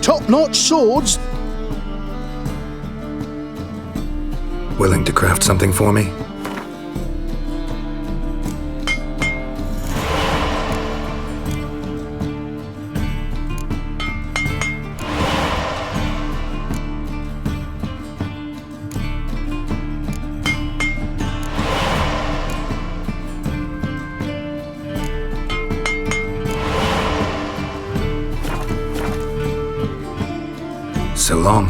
top-notch swords. Willing to craft something for me? So long.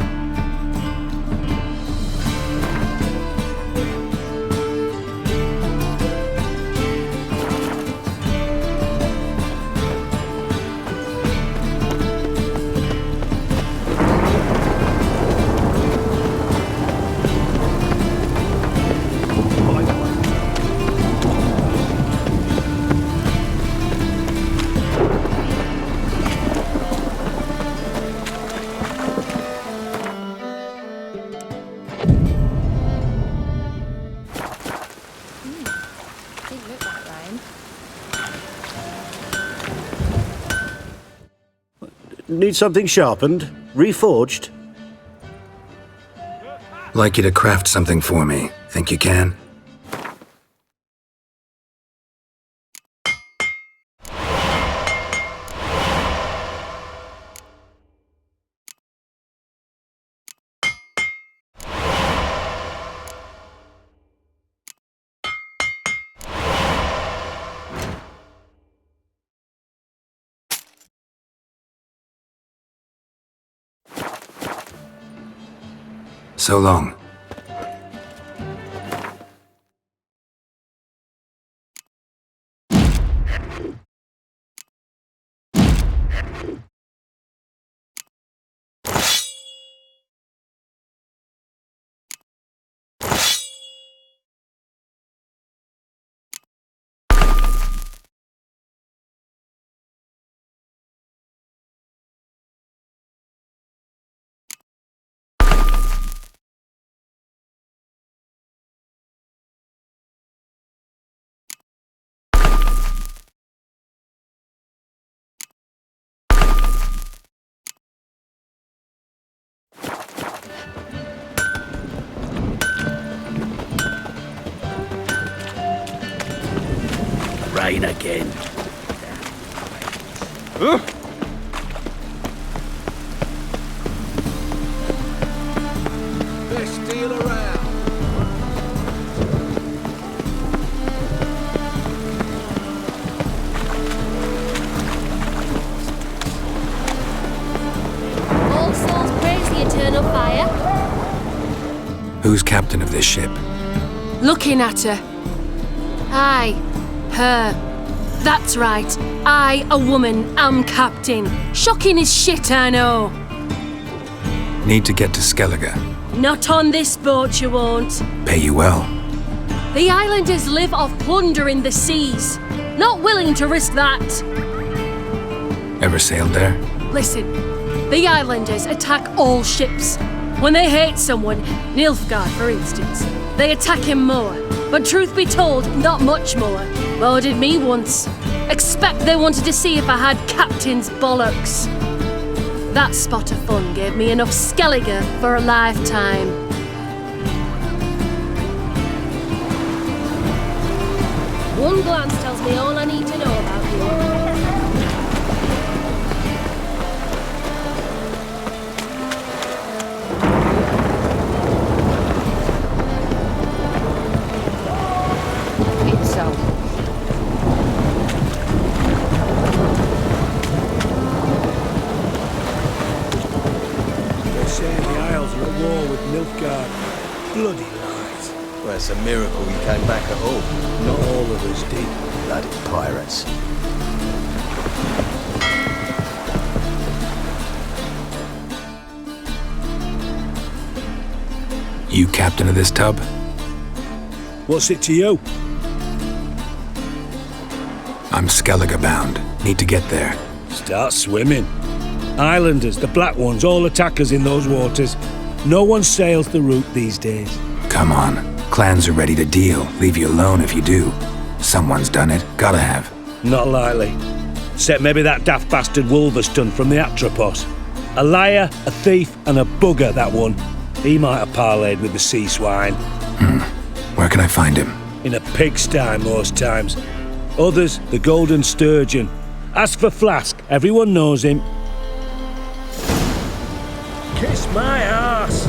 Need something sharpened? Reforged? Like you to craft something for me. Think you can? So long. Rain again. Best deal around. All souls praise the eternal fire. Who's captain of this ship? Looking at her. Aye, her. That's right. I, a woman, am captain. Shocking as shit, I know. Need to get to Skellige. Not on this boat, you won't. Pay you well. The islanders live off plunder in the seas. Not willing to risk that. Ever sailed there? Listen, the islanders attack all ships. When they hate someone, Nilfgaard for instance, they attack him more. But truth be told, not much more. Boarded me once. Expect they wanted to see if I had captain's bollocks. That spot of fun gave me enough Skellige for a lifetime. One glance tells me all I need to know about you. Bloody lies. Well, it's a miracle you came back at all. Not all of us did. Bloody pirates. You captain of this tub? What's it to you? I'm Skellige bound. Need to get there. Start swimming. Islanders, the black ones, all attackers in those waters. No one sails the route these days. Come on. Clans are ready to deal. Leave you alone if you do. Someone's done it. Gotta have. Not likely. Except maybe that daft bastard Wolverstone from the Atropos. A liar, a thief, and a bugger, that one. He might have parlayed with the sea swine. Where can I find him? In a pigsty most times. Others, the golden sturgeon. Ask for Flask, everyone knows him. Kiss my ass!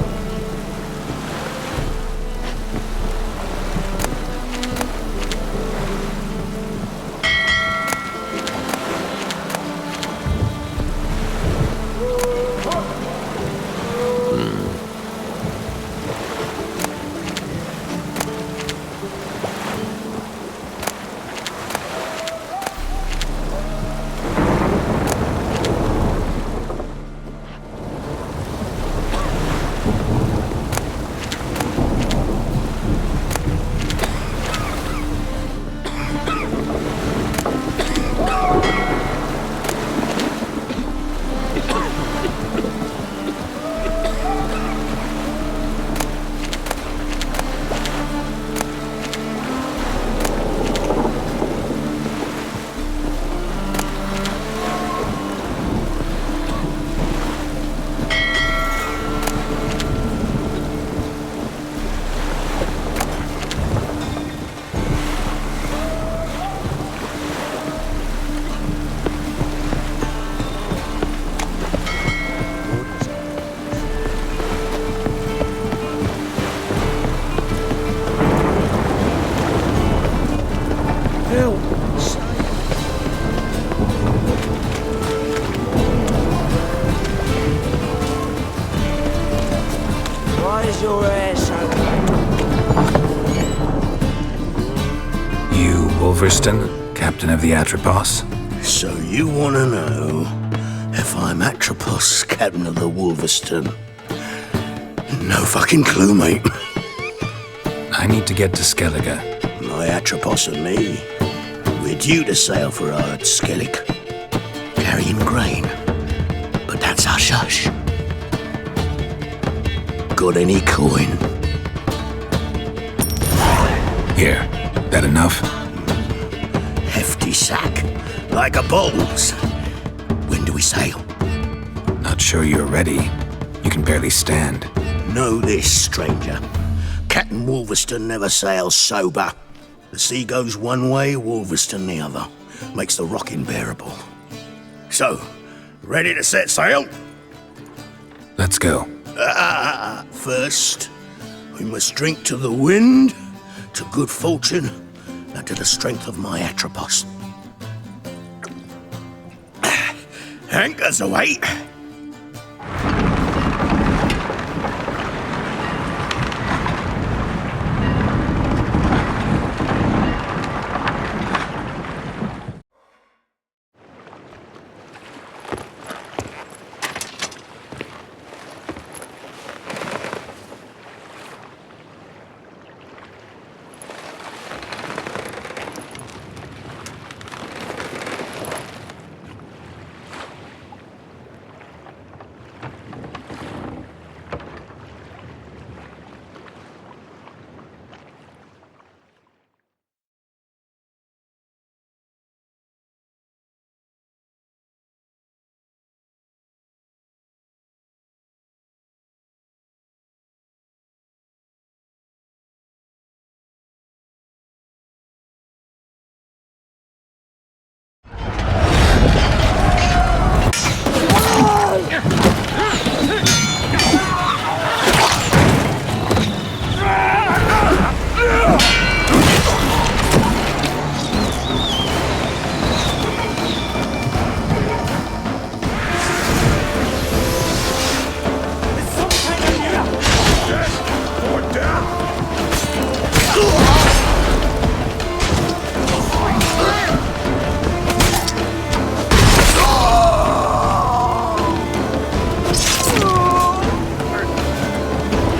Why is your hair so black? You, Wolverston, captain of the Atropos? So you want to know if I'm Atropos, captain of the Wolverston? No fucking clue, mate. I need to get to Skellige. My Atropos and me, we're due to sail for our Skellige, carrying grain. But that's hush-hush. Got any coin? Here, that enough? Hefty sack, like a bull's. When do we sail? Not sure you're ready. You can barely stand. Know this, stranger. Captain Wolverston never sails sober. The sea goes one way, Wolverston the other. Makes the rocking bearable. So, ready to set sail? Let's go. First, we must drink to the wind, to good fortune, and to the strength of my Atropos. Anchors away.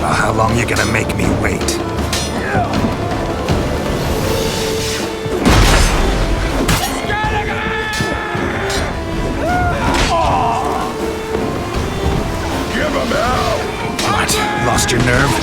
How long you gonna make me wait? Give him hell! What? Lost your nerve?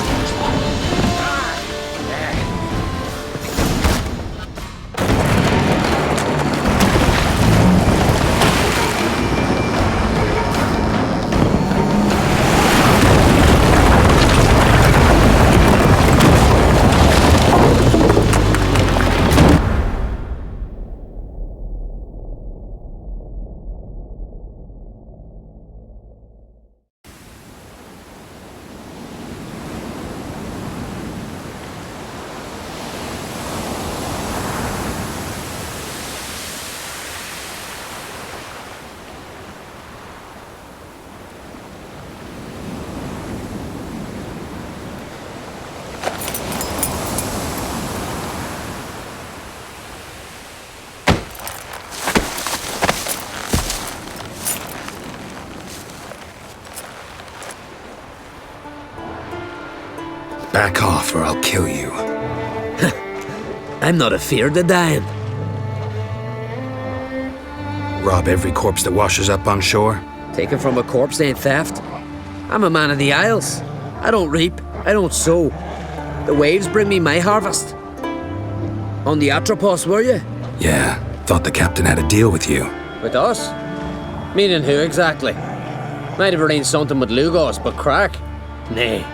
Back off or I'll kill you. I'm not afeard of dying. Rob every corpse that washes up on shore? Taken from a corpse ain't theft. I'm a man of the Isles. I don't reap, I don't sow. The waves bring me my harvest. On the Atropos, were you? Yeah, thought the captain had a deal with you. With us? Meaning who exactly? Might have arranged something with Lugos, but crack? Nay.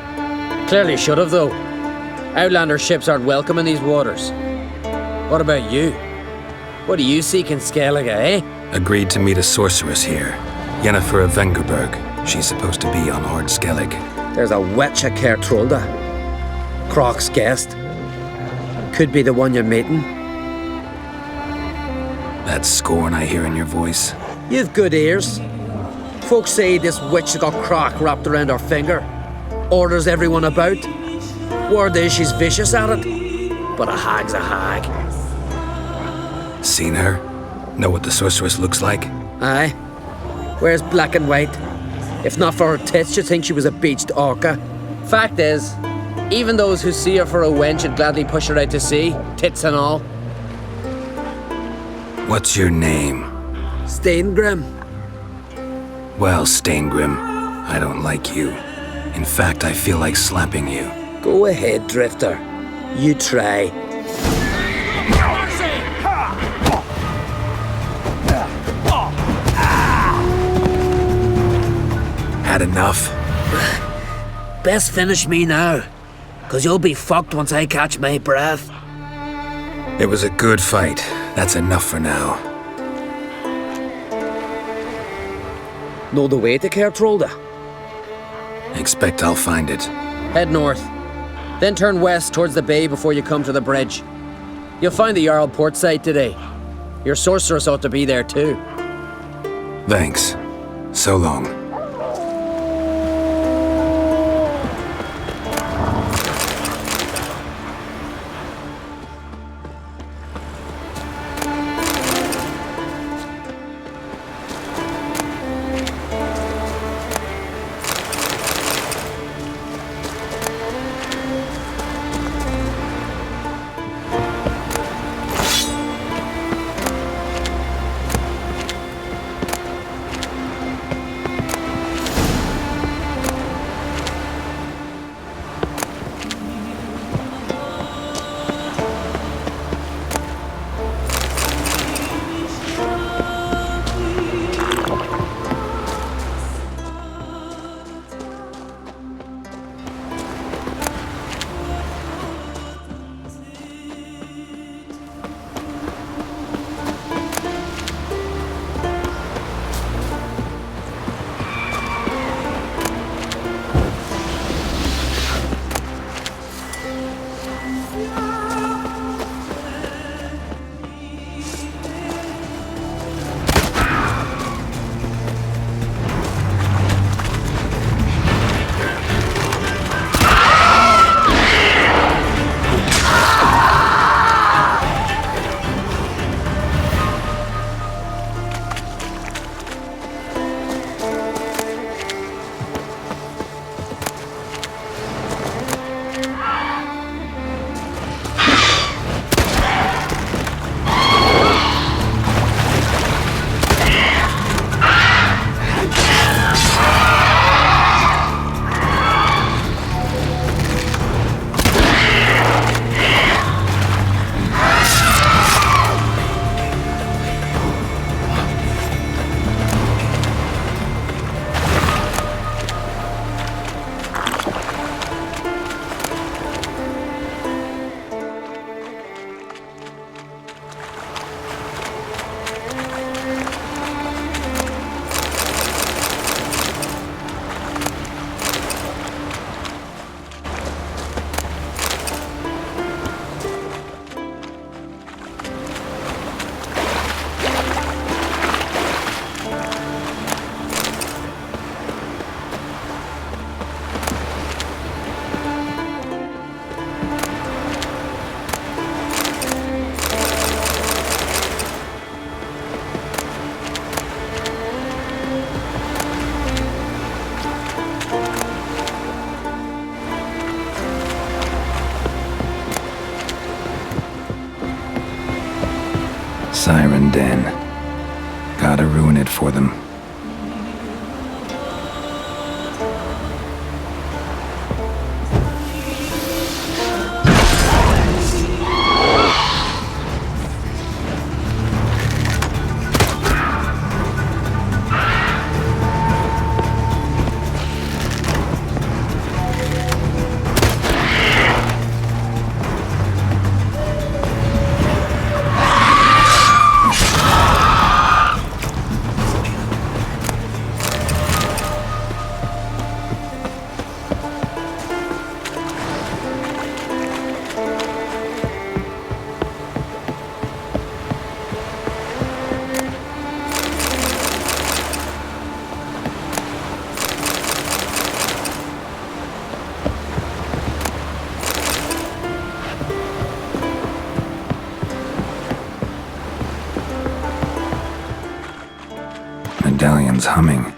Clearly should have, though. Outlander ships aren't welcome in these waters. What about you? What do you seek in Skellige, eh? Agreed to meet a sorceress here. Yennefer of Vengerberg. She's supposed to be on Ord Skellig. There's a witch at Kertrolda. Croc's guest. Could be the one you're meeting. That scorn I hear in your voice. You've good ears. Folks say this witch has got Croc wrapped around her finger. Orders everyone about. Word is she's vicious at it. But a hag's a hag. Seen her? Know what the sorceress looks like? Aye. Wears black and white. If not for her tits, you'd think she was a beached orca. Fact is, even those who see her for a wench would gladly push her out to sea, tits and all. What's your name? Steingrim. Well, Steingrim, I don't like you. In fact, I feel like slapping you. Go ahead, Drifter. You try. Had enough? Best finish me now, 'cause you'll be fucked once I catch my breath. It was a good fight. That's enough for now. Know the way to Kertrolda? Expect I'll find it. Head north, then turn west towards the bay before you come to the bridge. You'll find the Jarl port site today. Your sorceress ought to be there too. Thanks. So long. Siren Den. Gotta ruin it for them. Medallion's humming.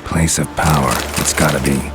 Place of power, it's gotta be.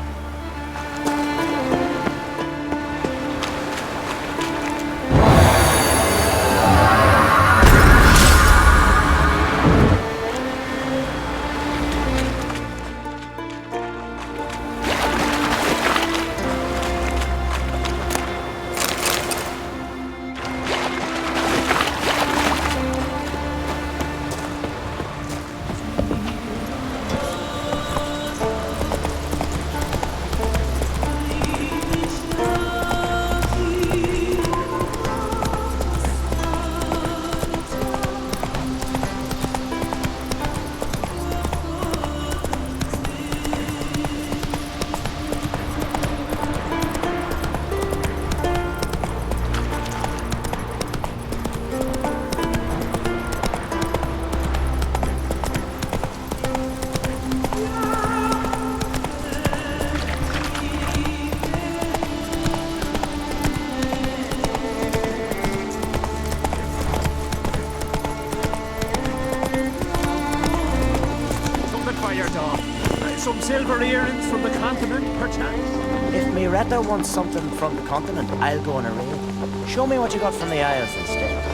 Some silver earrings from the continent, perchance? If Muire wants something from the continent, I'll go on a raid. Show me what you got from the Isles instead.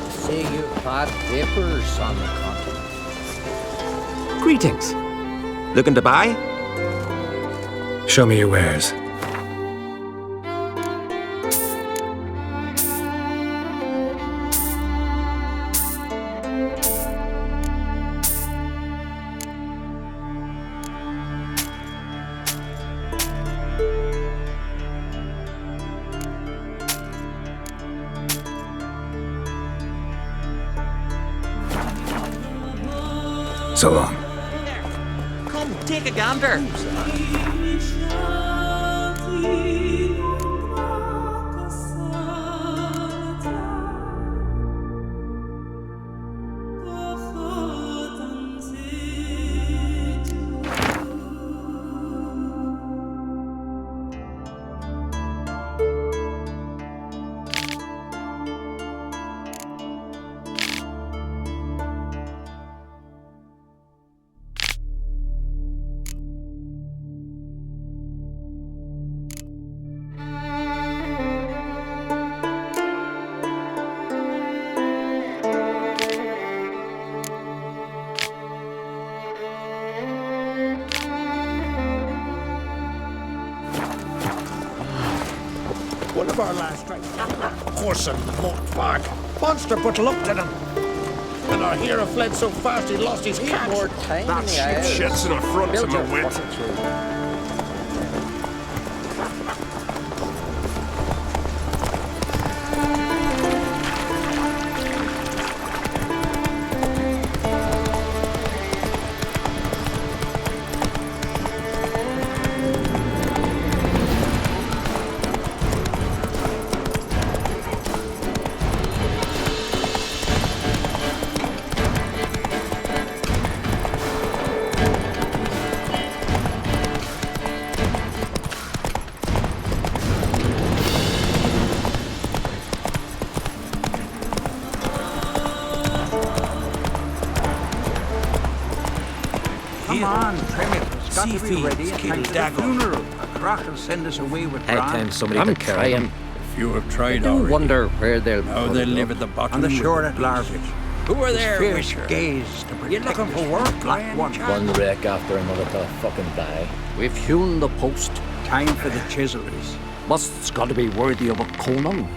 See you bad dippers on the continent. Greetings. Looking to buy? Show me your wares. So long. Come, take a gander. One of our last strikes. Horse and moat bag. Monster but looked at him. And our hero fled so fast he lost his cat. More time That shit's an affront to my wit. Come on, trim it. It's got to be ready. And the funeral. A crack will send us away with Anytime somebody could carry him. Few have tried I already. wonder where they'll Now put they it live up. at the bottom On the with shore the at beast. Larvish. Who are there Fierce with gaze to you protect looking us for work, from black one. One wreck after another till I fucking die. We've hewn the post. Time for the chisels. Must's got to be worthy of a Conan.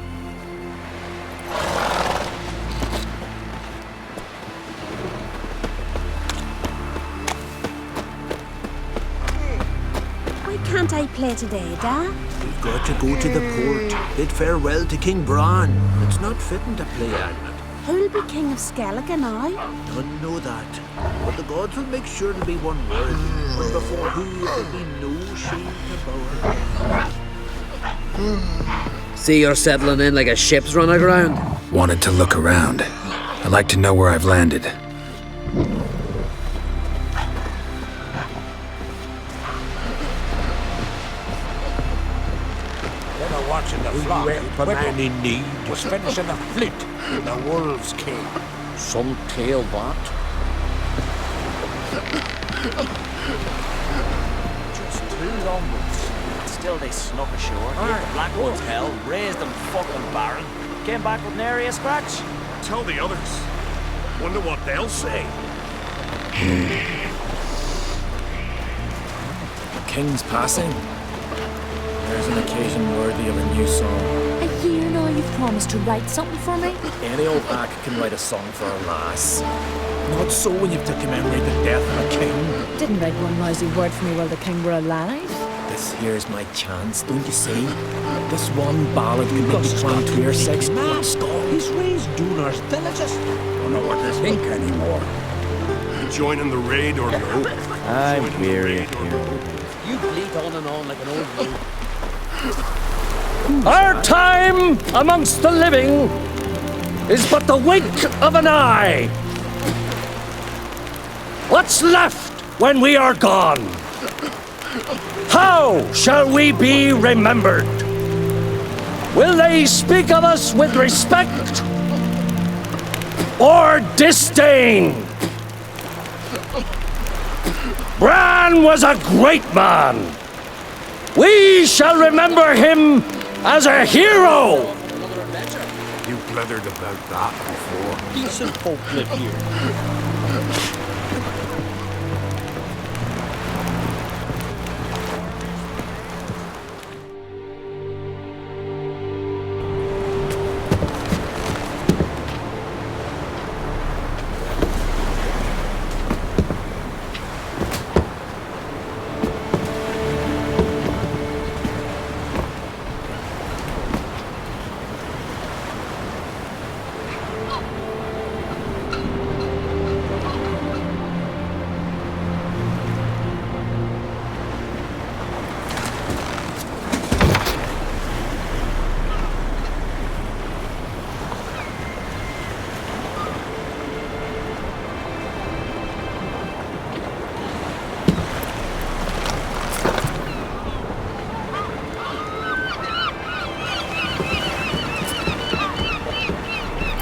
Why can't I play today, Da? We've got to go to the port. Bid farewell to King Bran. It's not fitting to play Agnet. Who'll be king of Skellige now? None know that. But the gods will make sure to be one word. And before who there'll be no shame to bower. See you're settling in like a ship's run aground. Wanted to look around. I'd like to know where I've landed. They were watching the flock. help a man in need? Was finishing the fleet when the wolves came. Some tale that. Just 2 longboats. Still they snuck ashore, gave the black ones hell, raised them fucking barren. Came back with nary a scratch. Tell the others. Wonder what they'll say. The king's passing. There's an occasion worthy of a new song. A year now you've promised to write something for me? Any old hack can write a song for a lass. Not so when you've to commemorate the death of a king. Didn't write one lousy word for me while the king were alive. This here's my chance, don't you see? This one ballad could make me plan 2 or 6 months. He's raised Dunar's villages. Don't know what to think anymore. You joining the raid or no? I'm weary of hearing You bleat on and on like an old woman. Our time amongst the living is but the wink of an eye. What's left when we are gone? How shall we be remembered? Will they speak of us with respect or disdain? Bran was a great man. We shall remember him as a hero. You blethered about that before. Decent folk live here.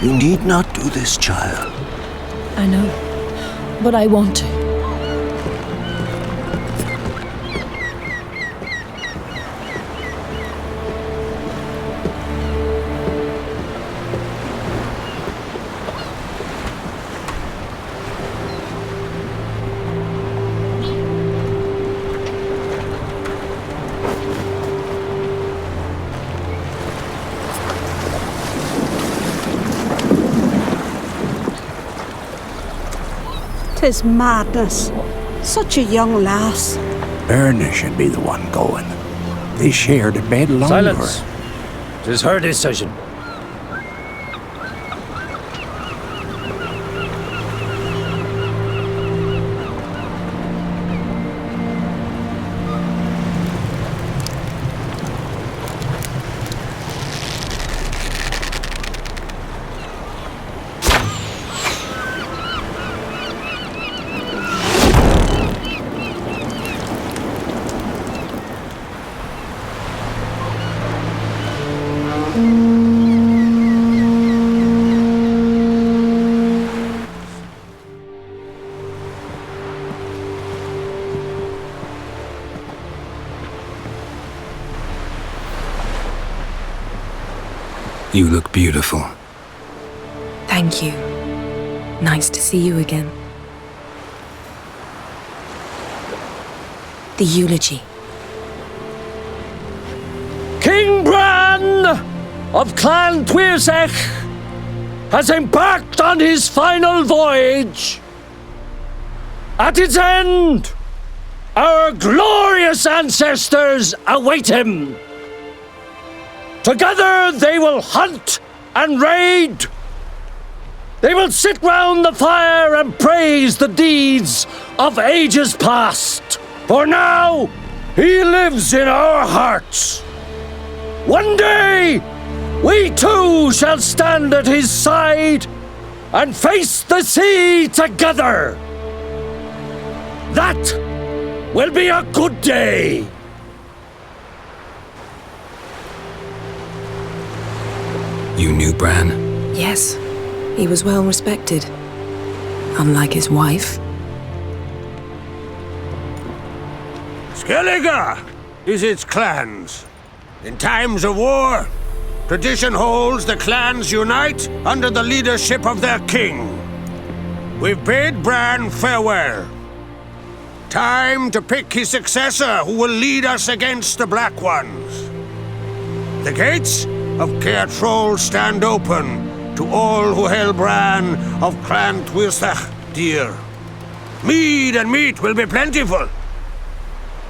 You need not do this, child. I know, but I want to. Tis madness. Such a young lass. Erna should be the one going. They shared a bed longer. Silence. 'Tis her decision. You look beautiful. Thank you. Nice to see you again. The eulogy. King Bran of Clan Tuirsech has embarked on his final voyage. At its end, our glorious ancestors await him. Together they will hunt and raid. They will sit round the fire and praise the deeds of ages past. For now, he lives in our hearts. One day, we too shall stand at his side and face the sea together. That will be a good day. You knew Bran? Yes, he was well respected. Unlike his wife. Skellige is its clans. In times of war, tradition holds the clans unite under the leadership of their king. We've bid Bran farewell. Time to pick his successor who will lead us against the Black Ones. The gates of Caer Troll stand open to all who hail Bran of Clan Tuirsech dear. Mead and meat will be plentiful.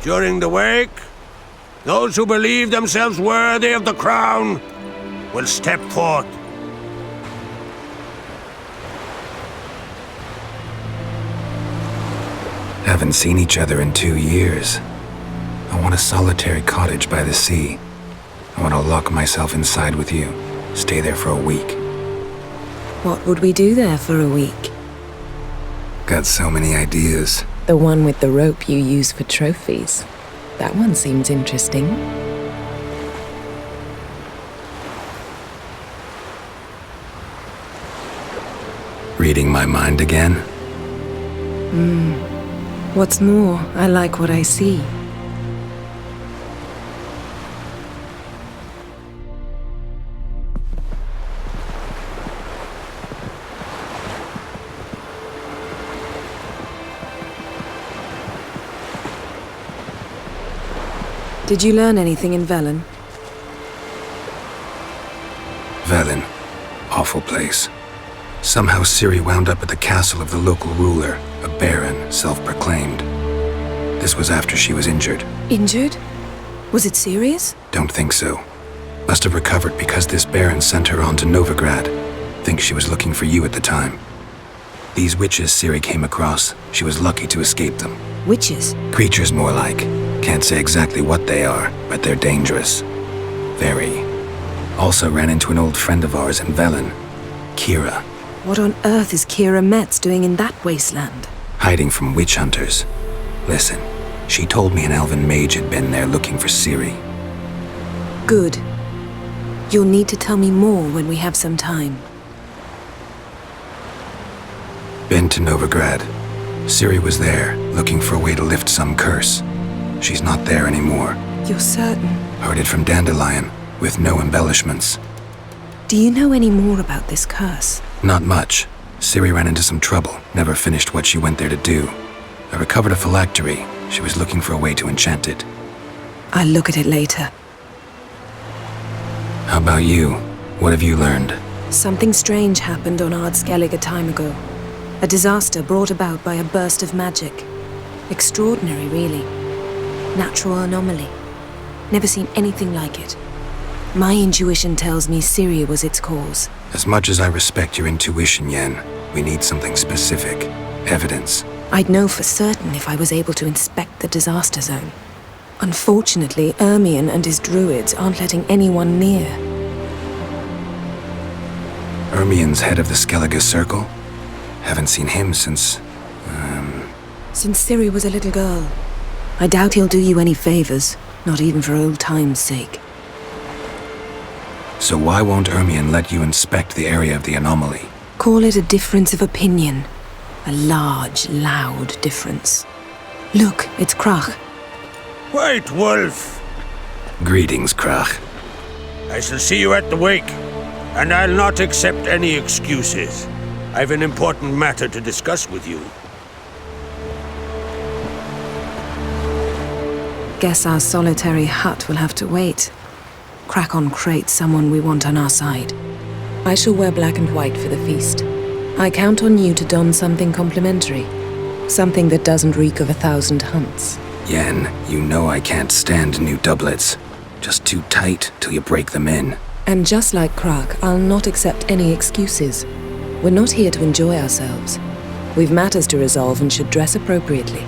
During the wake, those who believe themselves worthy of the crown will step forth. Haven't seen each other in 2 years. I want a solitary cottage by the sea. I want to lock myself inside with you. Stay there for a week. What would we do there for a week? Got so many ideas. The one with the rope you use for trophies. That one seems interesting. Reading my mind again? What's more, I like what I see. Did you learn anything in Velen? Velen. Awful place. Somehow Ciri wound up at the castle of the local ruler, a baron, self-proclaimed. This was after she was injured. Injured? Was it serious? Don't think so. Must have recovered because this baron sent her on to Novigrad. Think she was looking for you at the time. These witches Ciri came across, she was lucky to escape them. Witches? Creatures more like. Can't say exactly what they are, but they're dangerous. Very. Also ran into an old friend of ours in Velen, Kira. What on earth is Kira Metz doing in that wasteland? Hiding from witch hunters. Listen, she told me an elven mage had been there looking for Ciri. Good. You'll need to tell me more when we have some time. Been to Novigrad. Ciri was there, looking for a way to lift some curse. She's not there anymore. You're certain? Heard it from Dandelion, with no embellishments. Do you know any more about this curse? Not much. Ciri ran into some trouble, never finished what she went there to do. I recovered a phylactery. She was looking for a way to enchant it. I'll look at it later. How about you? What have you learned? Something strange happened on Ard Skellige a time ago. A disaster brought about by a burst of magic. Extraordinary, really. Natural anomaly. Never seen anything like it. My intuition tells me Ciri was its cause. As much as I respect your intuition, Yen, we need something specific. Evidence. I'd know for certain if I was able to inspect the disaster zone. Unfortunately, Ermion and his druids aren't letting anyone near. Ermion's head of the Skellige Circle? Haven't seen him since... Since Ciri was a little girl. I doubt he'll do you any favors, not even for old time's sake. So why won't Ermion let you inspect the area of the anomaly? Call it a difference of opinion. A large, loud difference. Look, it's Krach. White Wolf! Greetings, Krach. I shall see you at the wake. and I'll not accept any excuses. I've an important matter to discuss with you. Guess our solitary hut will have to wait. Crack on crate someone we want on our side. I shall wear black and white for the feast. I count on you to don something complimentary. Something that doesn't reek of 1,000 hunts. Yen, you know I can't stand new doublets. Just too tight till you break them in. And just like Krak, I'll not accept any excuses. We're not here to enjoy ourselves. We've matters to resolve and should dress appropriately.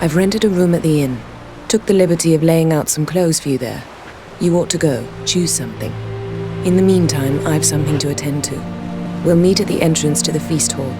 I've rented a room at the inn. Took the liberty of laying out some clothes for you there. You ought to go. Choose something. In the meantime, I've something to attend to. We'll meet at the entrance to the feast hall.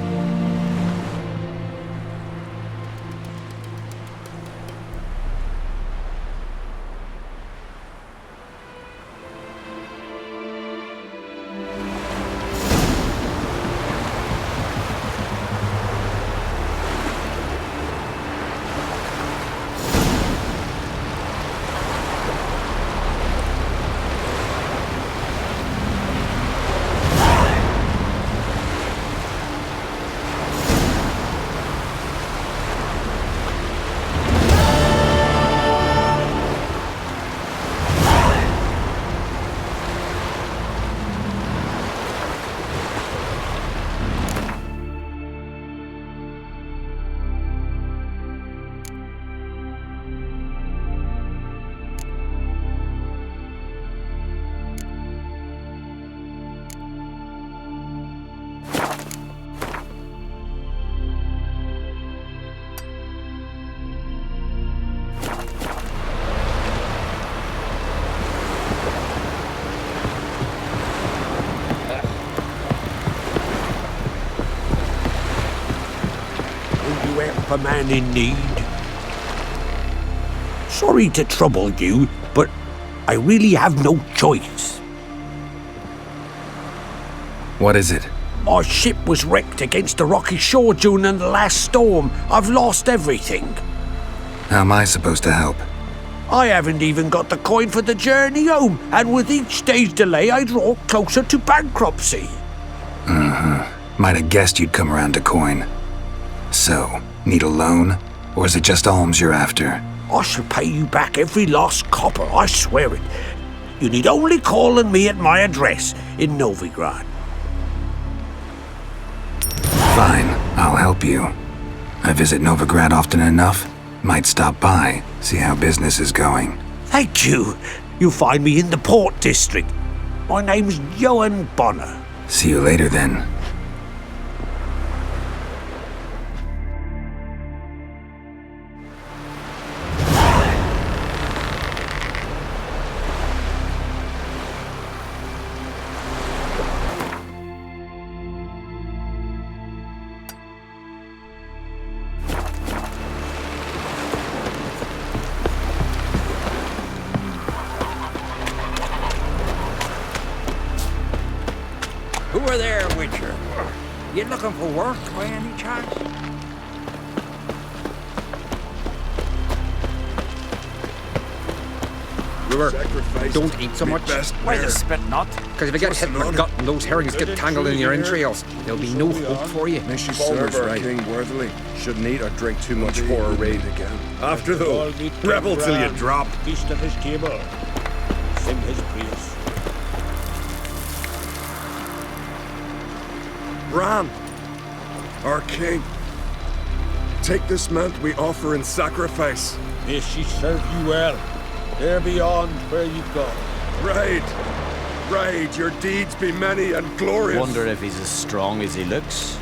A man in need. Sorry to trouble you, but I really have no choice. What is it? Our ship was wrecked against a rocky shore during the last storm. I've lost everything. How am I supposed to help? I haven't even got the coin for the journey home, and with each day's delay I draw closer to bankruptcy. Might have guessed you'd come around to coin. So, need a loan? Or is it just alms you're after? I shall pay you back every lost copper, I swear it. You need only call on me at my address in Novigrad. Fine, I'll help you. I visit Novigrad often enough. Might stop by, see how business is going. Thank you. You'll find me in the Port District. My name's Johan Bonner. See you later then. Who are there, Witcher? You looking for work by any chance? Muire, don't eat so much. Why the spit not? Because if you get hit in the gut and those herrings get tangled in your entrails, there'll be no hope for you. May she serve our king worthily. Shouldn't eat or drink too much for a raid again. After though, rebel till you drop. Feast at his table. Sing his praise. Bran, our king, take this mount we offer in sacrifice. May she serve you well, there beyond where you go. Ride, your deeds be many and glorious. Wonder if he's as strong as he looks.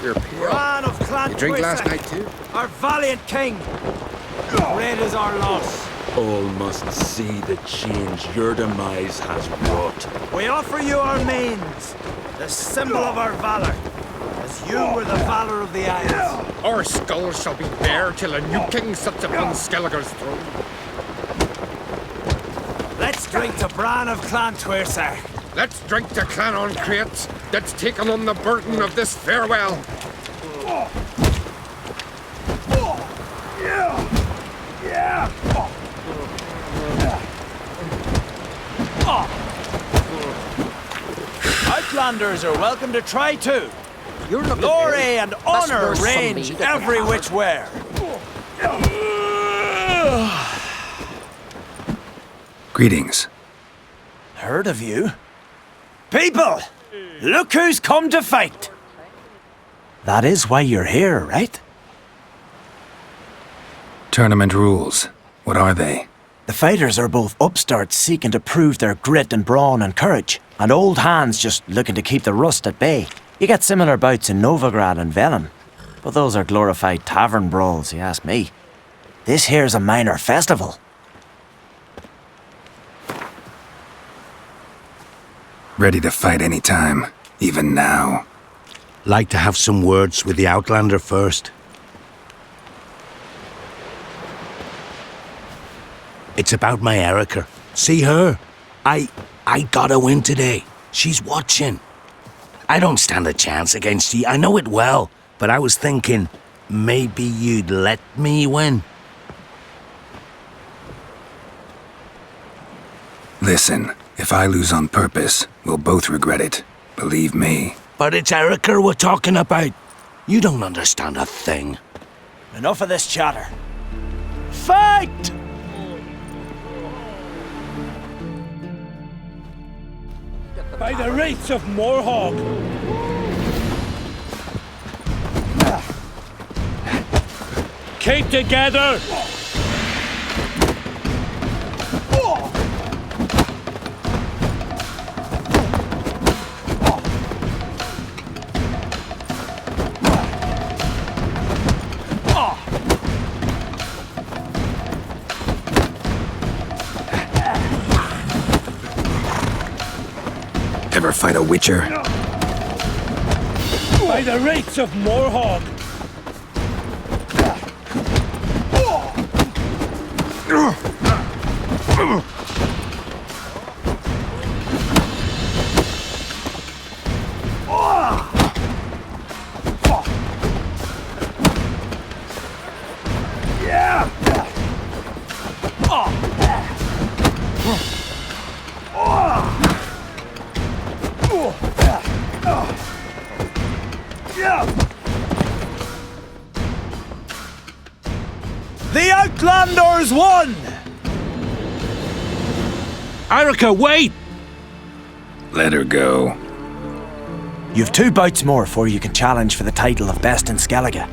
your pale. Bran of Clan You drink last Twisser, night too? Our valiant king. Red is our loss. All must see the change your demise has wrought. We offer you our mains, the symbol of our valor, as you were the valor of the Isles. Our skulls shall be bare till a new king sits upon Skellige's throne. Let's drink to Bran of Clan Twisser. Let's drink to Clan on Crates that's taken on the burden of this farewell. Outlanders are welcome to try too. You're looking Glory ill. and That's honor worse for range me than every the which where. Greetings. Heard of you? People, look who's come to fight. That is why you're here, right? Tournament rules. What are they? The fighters are both upstarts seeking to prove their grit and brawn and courage, and old hands just looking to keep the rust at bay. You get similar bouts in Novigrad and Velen, but those are glorified tavern brawls, you ask me. This here's a minor festival. Ready to fight anytime, even now. Like to have some words with the Outlander first. It's about my Erica. See her? I gotta win today. She's watching. I don't stand a chance against you. I know it well, but I was thinking maybe you'd let me win. Listen, if I lose on purpose, we'll both regret it. Believe me. But it's Erica we're talking about. You don't understand a thing. Enough of this chatter. Fight! By the rates of Morhog! Keep together! Ever fight a witcher? By the rates of Morhog! The Outlanders won! Erica, wait! Let her go. You've 2 bouts more before you can challenge for the title of Best in Skellige.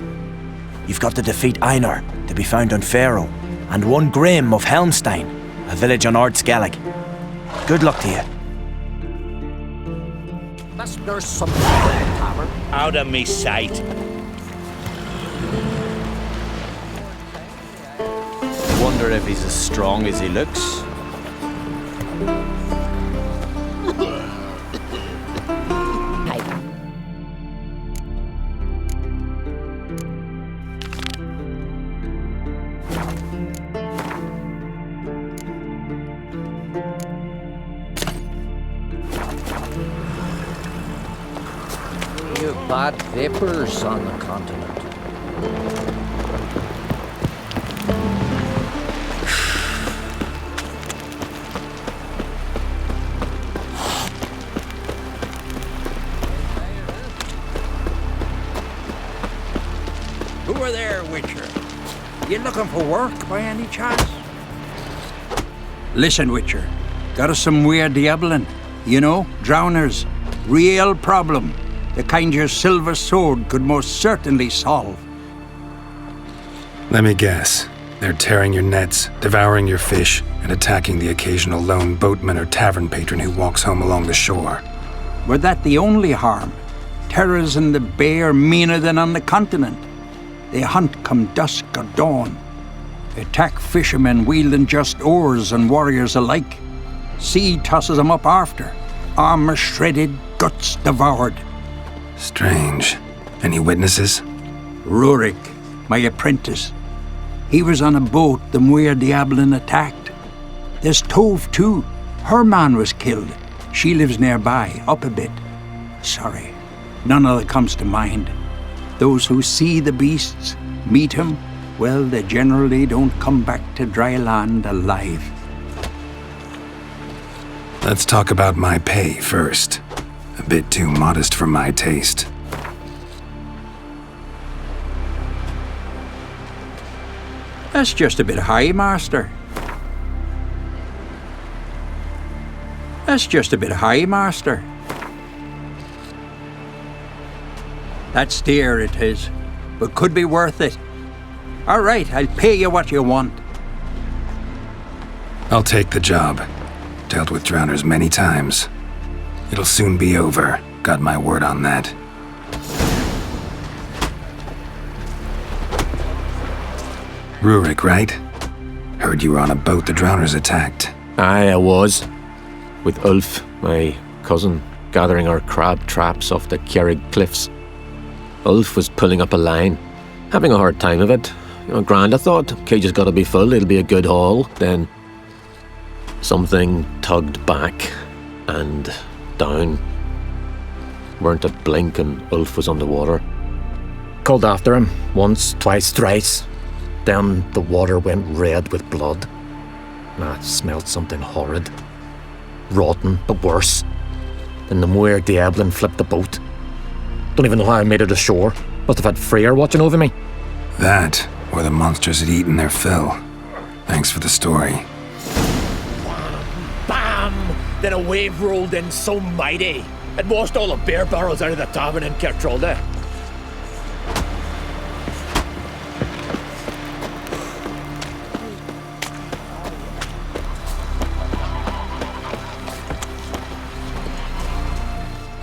You've got to defeat Einar, to be found on Faroe, and 1 Grim of Helmstein, a village on Ard Skellig. Good luck to you. There's something in the tavern. Out of me sight. Wonder if he's as strong as he looks. You bad vapors on the continent. Who are there, Witcher? You looking for work by any chance? Listen, Witcher. Got us some weird diabling. You know, drowners. Real problem. The kind your silver sword could most certainly solve. Let me guess. They're tearing your nets, devouring your fish, and attacking the occasional lone boatman or tavern patron who walks home along the shore. Were that the only harm? terrors in the bay are meaner than on the continent. They hunt come dusk or dawn. Attack fishermen wielding just oars and warriors alike. Sea tosses them up after. Armor shredded, guts devoured. Strange. Any witnesses? Rurik, my apprentice. He was on a boat the Muire Diablin attacked. There's Tove too. Her man was killed. She lives nearby, up a bit. Sorry, none other comes to mind. Those who see the beasts, meet him, well, they generally don't come back to dry land alive. Let's talk about my pay first. A bit too modest for my taste. That's just a bit high, Master. That's just a bit high, Master. That's dear, it is, but could be worth it. All right, I'll pay you what you want. I'll take the job. Dealt with drowners many times. It'll soon be over. Got my word on that. Rurik, right? Heard you were on a boat the drowners attacked. Aye, I was. With Ulf, my cousin, gathering our crab traps off the Ciri cliffs. Ulf was pulling up a line, having a hard time of it. Grand, I thought. Cage has got to be full, it'll be a good haul. Then something tugged back and down. Weren't a blink and Ulf was underwater. Called after him, once, twice, thrice. Then the water went red with blood. I smelled something horrid. Rotten, but worse. Then the Muire Diablin flipped the boat. Don't even know how I made it ashore. Must have had Freyr watching over me. That, or the monsters had eaten their fill. Thanks for the story. Bam! Then a wave rolled in so mighty. It washed all the beer barrels out of the tavern in Kertrolde.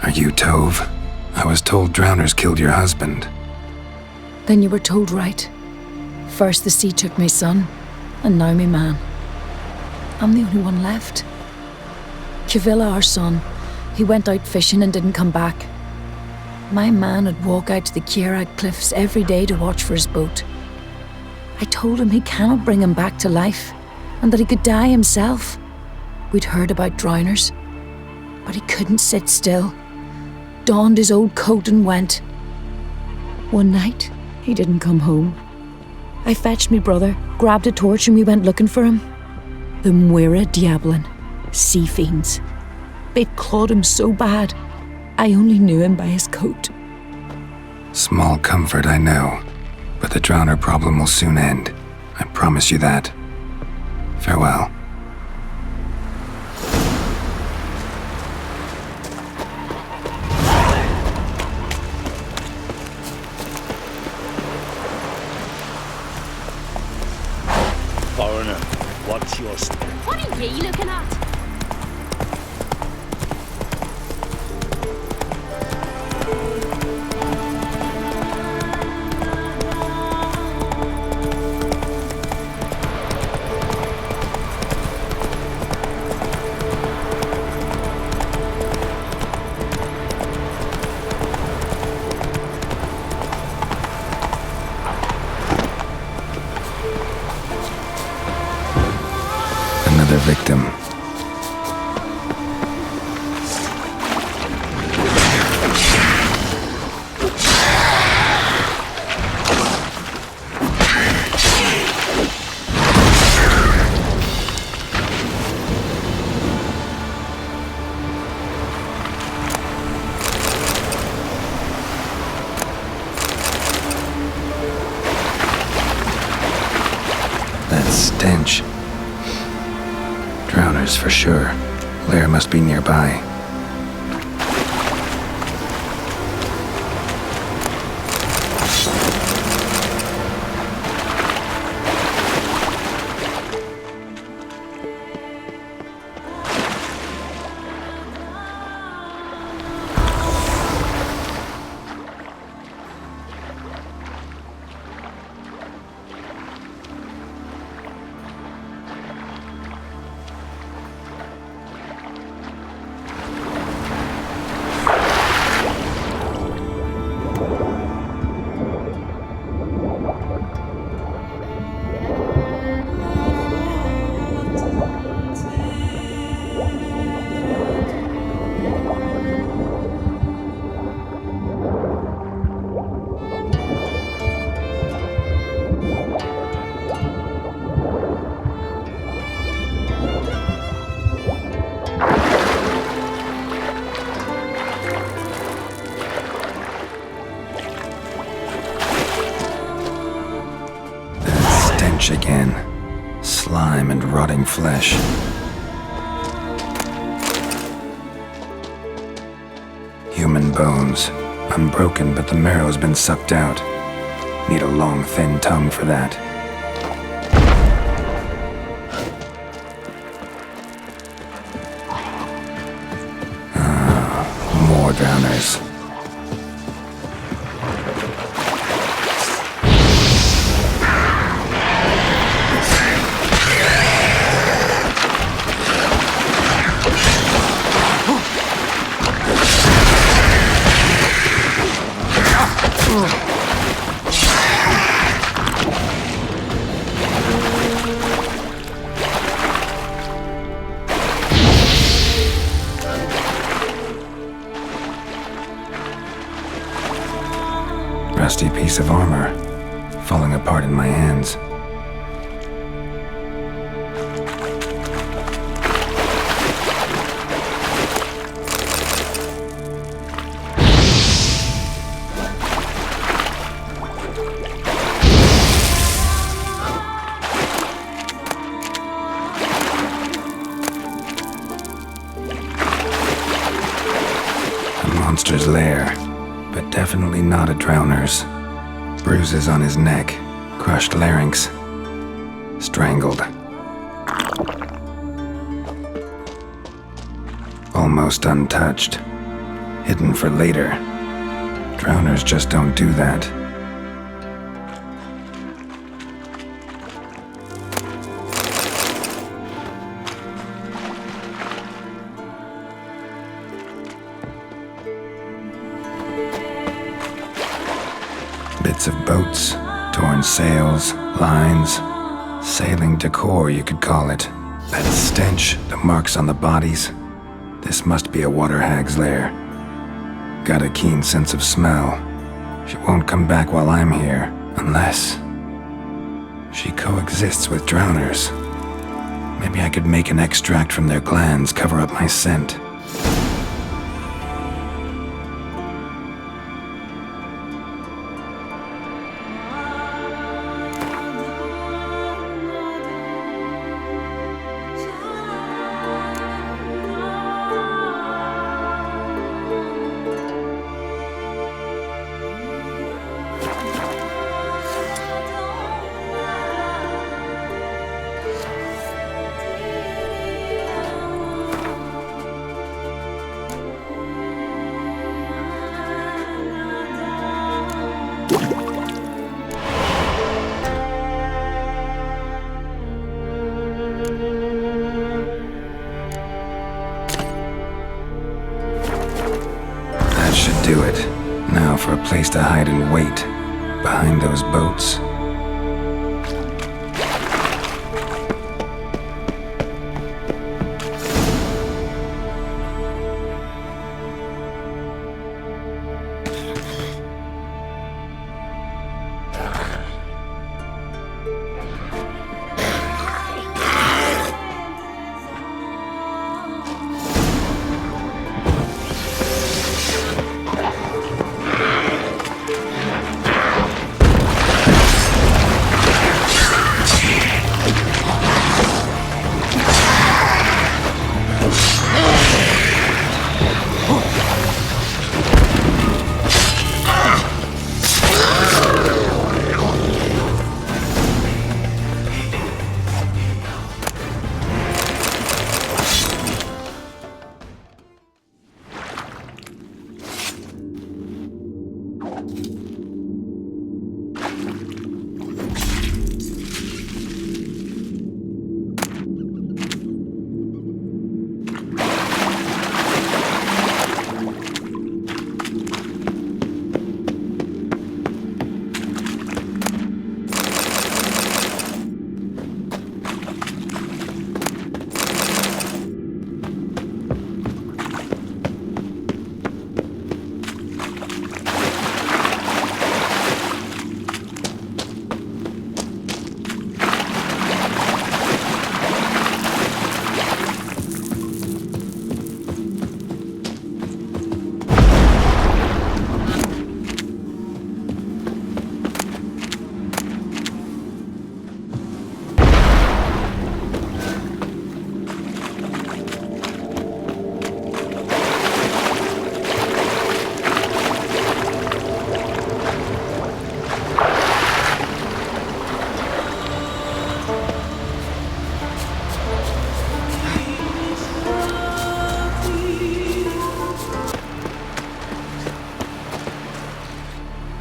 Are you Tove? I was told drowners killed your husband. Then you were told right. First the sea took my son, and now me man. I'm the only one left. Kavilla, our son, he went out fishing and didn't come back. My man would walk out to the Kierag cliffs every day to watch for his boat. I told him he cannot bring him back to life, and that he could die himself. We'd heard about drowners, but he couldn't sit still. Donned his old coat and went. One night, he didn't come home. I fetched me brother, grabbed a torch, and we went looking for him. The Muire Diablin, sea fiends. They'd clawed him so bad, I only knew him by his coat. Small comfort, I know. But the drowner problem will soon end. I promise you that. Farewell. Foreigner, what's your step? What are ye looking at? Another victim. That stench. Drowners for sure. Lair must be nearby. Again. Slime and rotting flesh. Human bones. Unbroken, but the marrow's been sucked out. Need a long, thin tongue for that. More drowners. Rusty piece of armor, falling apart in my hands. A monster's lair. But definitely not a drowner's. Bruises on his neck, crushed larynx, strangled. Almost untouched, hidden for later. Drowners just don't do that. Bits of boats, torn sails, lines, sailing decor, you could call it. That stench, the marks on the bodies. This must be a water hag's lair. Got a keen sense of smell. She won't come back while I'm here, unless she coexists with drowners. Maybe I could make an extract from their glands cover up my scent. Should do it. Now for a place to hide and wait, behind those boats.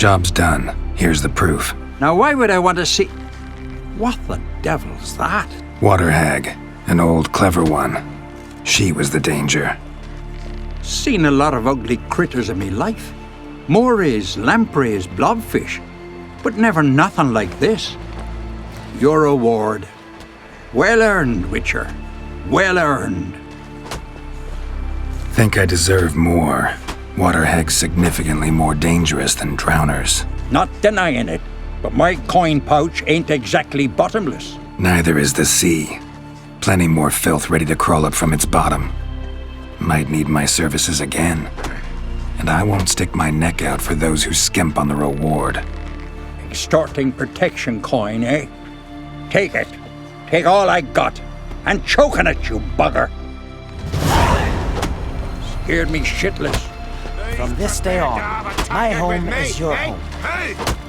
Job's done. Here's the proof. Now why would I want to see... What the devil's that? Water hag. An old, clever one. She was the danger. Seen a lot of ugly critters in me life. Morays, lampreys, blobfish. But never nothing like this. Your reward. Well earned, Witcher. Well earned. Think I deserve more. Water hag's significantly more dangerous than drowners. Not denying it, but my coin pouch ain't exactly bottomless. Neither is the sea. Plenty more filth ready to crawl up from its bottom. Might need my services again. And I won't stick my neck out for those who skimp on the reward. Extorting protection coin, eh? Take it. Take all I got. And choking at you, bugger. Scared me shitless. From this day on, my home is your home. Hey!